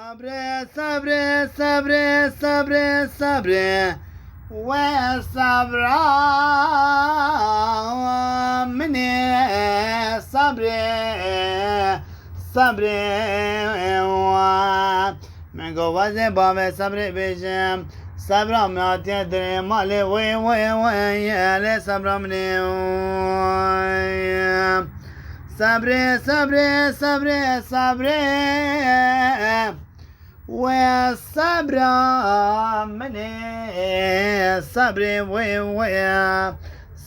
صبر صبر صبر صبر صبر والصبر مني صبر صبر من قوة باب صبر بيجم صبر ماتي دري مالي وي وي وي يا صبر مني صبر صبر صبر صبر والصبر مني صبر وي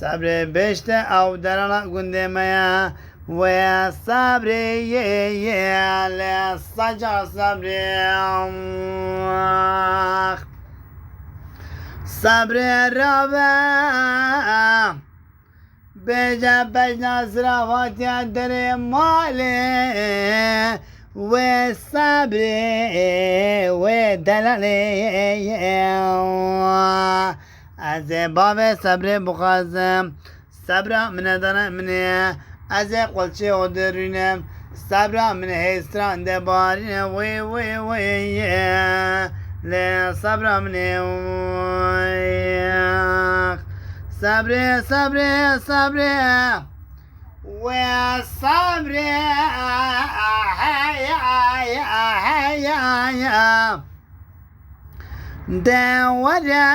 صبر بشت او درنا قندميا والصبر يا للصجر صبر صبر الرابع بجنا زرافات يدري مالي والصبر ودلالي از باب صبر بخازم صبر من دارم مني از قلچه ودرینم صبر من هستران دبارین وی وی وی لصبر مني صبر صبر صبر والصبر هيا دورا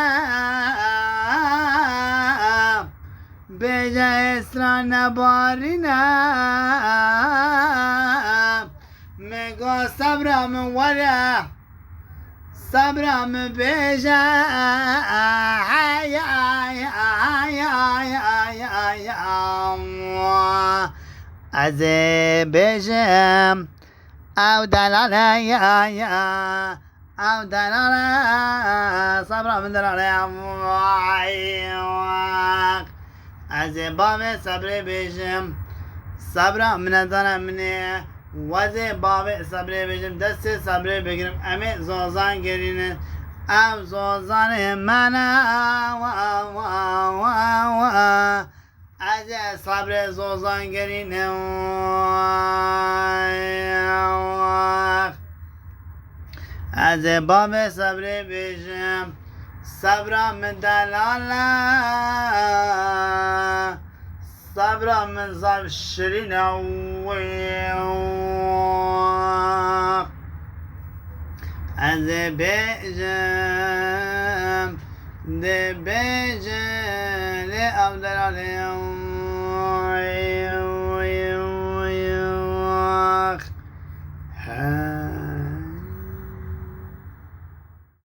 بجا اسران بارنا مگا صبر من ورا صبر من بجا از بجم او دلاله او دلاله صبر من دلاله از باب صبر بجم صبر من دلاله منه وزه باب صبر بجم دست صبر بگیرم امی زوزان گرینه او زوزان منه از صبر زوزان گرینه از باب صبر بجم صبر من دلاله صبر من صبر شرین از بجم ده بجم لأبدال عليهم